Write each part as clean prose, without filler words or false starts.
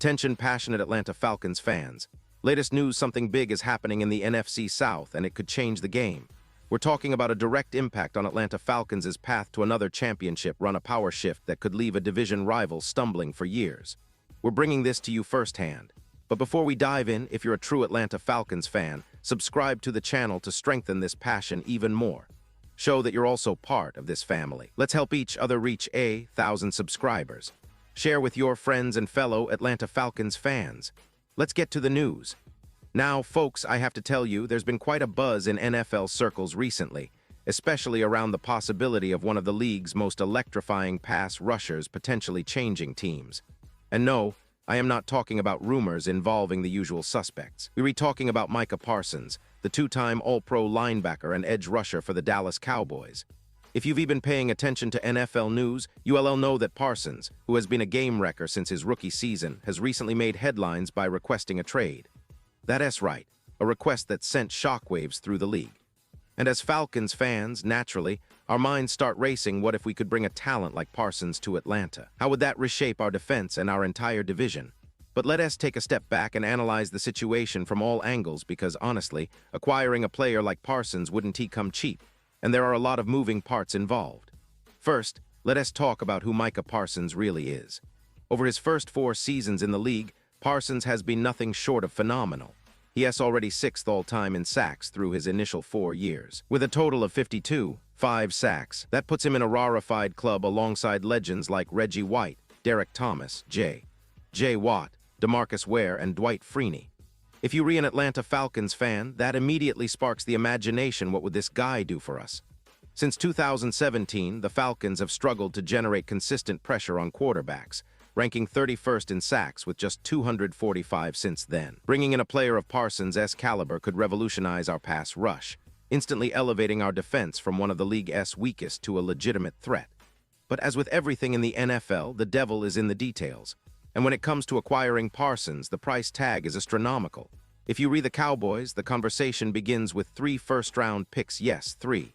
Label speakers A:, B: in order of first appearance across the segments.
A: Attention passionate Atlanta Falcons fans. Latest news, something big is happening in the NFC South and it could change the game. We're talking about a direct impact on Atlanta Falcons' path to another championship run, a power shift that could leave a division rival stumbling for years. We're bringing this to you firsthand. But before we dive in, if you're a true Atlanta Falcons fan, subscribe to the channel to strengthen this passion even more. Show that you're also part of this family. Let's help each other reach 1,000 subscribers. Share with your friends and fellow Atlanta Falcons fans. Let's get to the news. Now, folks, I have to tell you, there's been quite a buzz in NFL circles recently, especially around the possibility of one of the league's most electrifying pass rushers potentially changing teams. And no, I am not talking about rumors involving the usual suspects. We're talking about Micah Parsons, the two-time All-Pro linebacker and edge rusher for the Dallas Cowboys. If you've been paying attention to NFL news, you'll know that Parsons, who has been a game wrecker since his rookie season, has recently made headlines by requesting a trade. That's right, a request that sent shockwaves through the league. And as Falcons fans, naturally, our minds start racing. What if we could bring a talent like Parsons to Atlanta? How would that reshape our defense and our entire division? But let us take a step back and analyze the situation from all angles, because honestly, acquiring a player like Parsons wouldn't come cheap, and there are a lot of moving parts involved. First, let us talk about who Micah Parsons really is. Over his first 4 seasons in the league, Parsons has been nothing short of phenomenal. He is already 6th all-time in sacks through his initial 4 years. With a total of 5 sacks, that puts him in a rarefied club alongside legends like Reggie White, Derek Thomas, J. Watt, DeMarcus Ware, and Dwight Freeney. If you're an Atlanta Falcons fan, that immediately sparks the imagination. What would this guy do for us? Since 2017, the Falcons have struggled to generate consistent pressure on quarterbacks, ranking 31st in sacks with just 245 since then. Bringing in a player of Parsons' caliber could revolutionize our pass rush, instantly elevating our defense from one of the league's weakest to a legitimate threat. But as with everything in the NFL, the devil is in the details. And when it comes to acquiring Parsons, the price tag is astronomical. If you read the Cowboys, the conversation begins with 3 first-round picks. Yes, 3.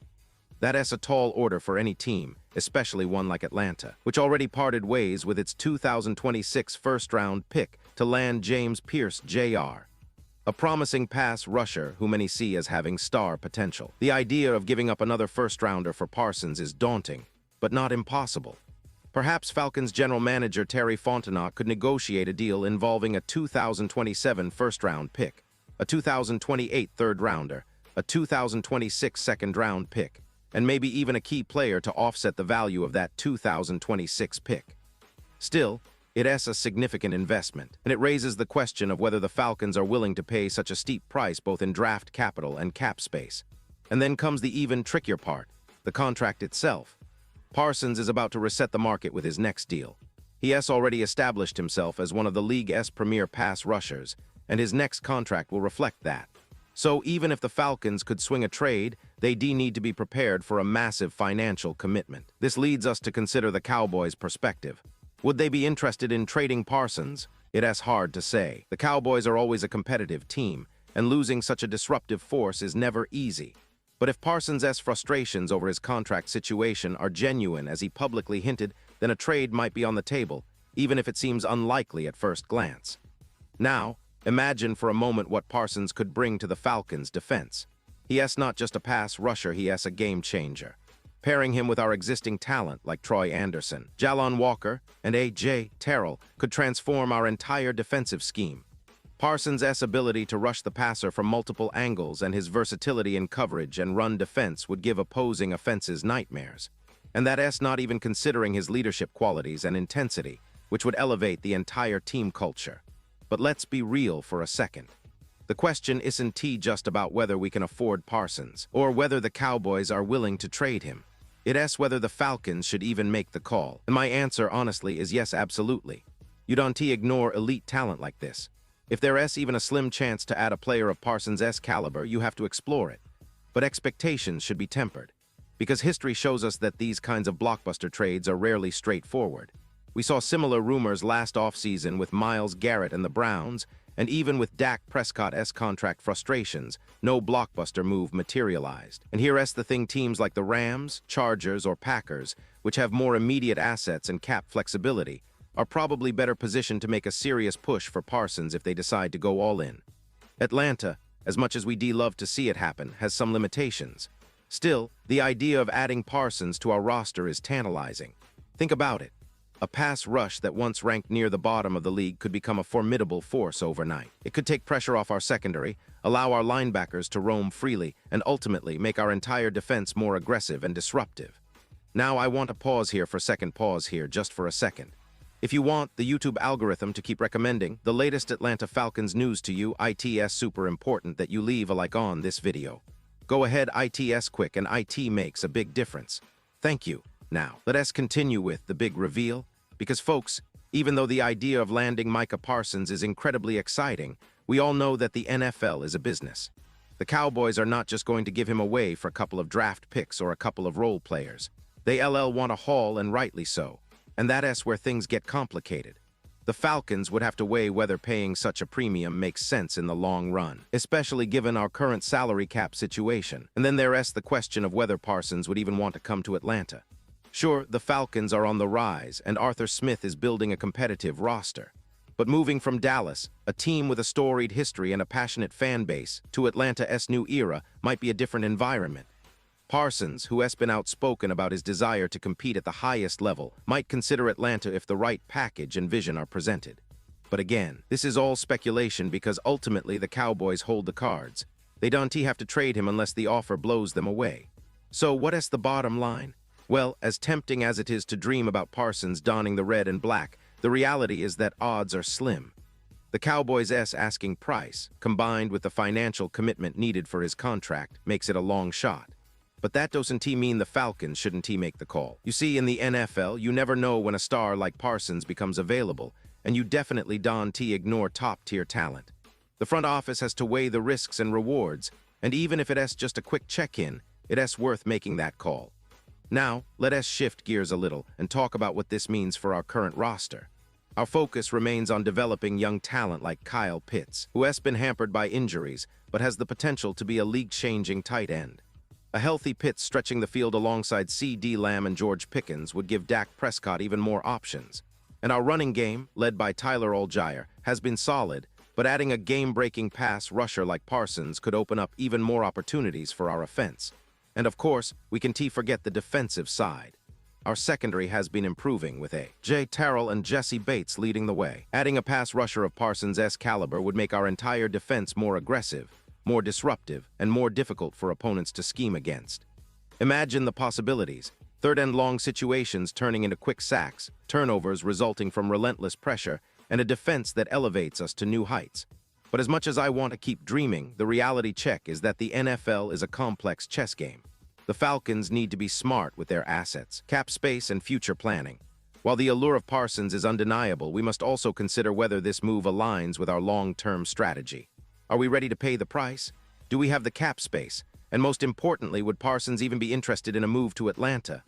A: That's a tall order for any team, especially one like Atlanta, which already parted ways with its 2026 first-round pick to land James Pierce Jr., a promising pass rusher who many see as having star potential. The idea of giving up another first-rounder for Parsons is daunting, but not impossible. Perhaps Falcons general manager Terry Fontenot could negotiate a deal involving a 2027 first-round pick, a 2028 third-rounder, a 2026 second-round pick, and maybe even a key player to offset the value of that 2026 pick. Still, it is a significant investment, and it raises the question of whether the Falcons are willing to pay such a steep price both in draft capital and cap space. And then comes the even trickier part, the contract itself. Parsons is about to reset the market with his next deal. He has already established himself as one of the league's premier pass rushers, and his next contract will reflect that. So even if the Falcons could swing a trade, they need to be prepared for a massive financial commitment. This leads us to consider the Cowboys' perspective. Would they be interested in trading Parsons? It is hard to say. The Cowboys are always a competitive team, and losing such a disruptive force is never easy. But if Parsons' frustrations over his contract situation are genuine, as he publicly hinted, then a trade might be on the table, even if it seems unlikely at first glance. Now, imagine for a moment what Parsons could bring to the Falcons' defense. He is not just a pass rusher, he is a game changer. Pairing him with our existing talent like Troy Anderson, Jalon Walker, and A.J. Terrell could transform our entire defensive scheme. Parsons' ability to rush the passer from multiple angles and his versatility in coverage and run defense would give opposing offenses nightmares. And that is not even considering his leadership qualities and intensity, which would elevate the entire team culture. But let's be real for a second. The question isn't just about whether we can afford Parsons, or whether the Cowboys are willing to trade him. It is whether the Falcons should even make the call. And my answer, honestly, is yes, absolutely. You don't ignore elite talent like this. If there is even a slim chance to add a player of Parsons' caliber, you have to explore it. But expectations should be tempered, because history shows us that these kinds of blockbuster trades are rarely straightforward. We saw similar rumors last offseason with Myles Garrett and the Browns, and even with Dak Prescott's contract frustrations, no blockbuster move materialized. And here's the thing, teams like the Rams, Chargers, or Packers, which have more immediate assets and cap flexibility, are probably better positioned to make a serious push for Parsons if they decide to go all in. Atlanta, as much as we'd love to see it happen, has some limitations. Still, the idea of adding Parsons to our roster is tantalizing. Think about it. A pass rush that once ranked near the bottom of the league could become a formidable force overnight. It could take pressure off our secondary, allow our linebackers to roam freely, and ultimately make our entire defense more aggressive and disruptive. Now I want to pause here just for a second. If you want the YouTube algorithm to keep recommending the latest Atlanta Falcons news to you, it's super important that you leave a like on this video. Go ahead, it's quick and it makes a big difference. Thank you. Now, let us continue with the big reveal, because folks, even though the idea of landing Micah Parsons is incredibly exciting, we all know that the NFL is a business. The Cowboys are not just going to give him away for a couple of draft picks or a couple of role players. They want a haul, and rightly so. And that's where things get complicated. The Falcons would have to weigh whether paying such a premium makes sense in the long run, especially given our current salary cap situation. And then there's the question of whether Parsons would even want to come to Atlanta. Sure, the Falcons are on the rise, and Arthur Smith is building a competitive roster. But moving from Dallas, a team with a storied history and a passionate fan base, to Atlanta's new era might be a different environment. Parsons, who has been outspoken about his desire to compete at the highest level, might consider Atlanta if the right package and vision are presented. But again, this is all speculation because ultimately the Cowboys hold the cards. They don't have to trade him unless the offer blows them away. So what is the bottom line? Well, as tempting as it is to dream about Parsons donning the red and black, the reality is that odds are slim. The Cowboys' asking price, combined with the financial commitment needed for his contract, makes it a long shot. But that doesn't mean the Falcons shouldn't make the call. You see, in the NFL, you never know when a star like Parsons becomes available, and you definitely don't ignore top-tier talent. The front office has to weigh the risks and rewards, and even if it's just a quick check-in, it's worth making that call. Now, let us shift gears a little and talk about what this means for our current roster. Our focus remains on developing young talent like Kyle Pitts, who has been hampered by injuries but has the potential to be a league-changing tight end. A healthy Pitts stretching the field alongside C.D. Lamb and George Pickens would give Dak Prescott even more options. And our running game, led by Tyler Allgeier, has been solid, but adding a game-breaking pass rusher like Parsons could open up even more opportunities for our offense. And of course, we can't forget the defensive side. Our secondary has been improving with A.J. Terrell and Jesse Bates leading the way. Adding a pass rusher of Parsons' caliber would make our entire defense more aggressive, more disruptive, and more difficult for opponents to scheme against. Imagine the possibilities. Third-and-long situations turning into quick sacks, turnovers resulting from relentless pressure, and a defense that elevates us to new heights. But as much as I want to keep dreaming, the reality check is that the NFL is a complex chess game. The Falcons need to be smart with their assets, cap space, and future planning. While the allure of Parsons is undeniable, we must also consider whether this move aligns with our long-term strategy. Are we ready to pay the price? Do we have the cap space? And most importantly, would Parsons even be interested in a move to Atlanta?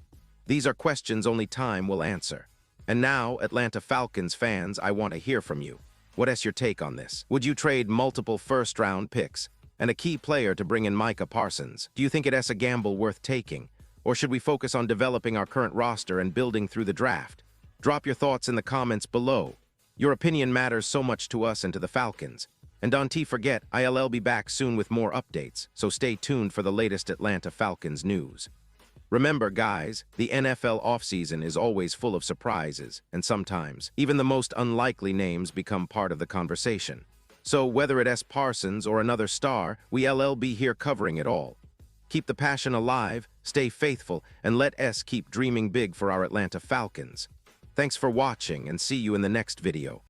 A: These are questions only time will answer. And now, Atlanta Falcons fans, I want to hear from you. What is your take on this? Would you trade multiple first-round picks and a key player to bring in Micah Parsons? Do you think it is a gamble worth taking? Or should we focus on developing our current roster and building through the draft? Drop your thoughts in the comments below. Your opinion matters so much to us and to the Falcons. And don't forget, I'll be back soon with more updates, so stay tuned for the latest Atlanta Falcons news. Remember, guys, the NFL offseason is always full of surprises, and sometimes, even the most unlikely names become part of the conversation. So whether it is Parsons or another star, we'll be here covering it all. Keep the passion alive, stay faithful, and let us keep dreaming big for our Atlanta Falcons. Thanks for watching, and see you in the next video.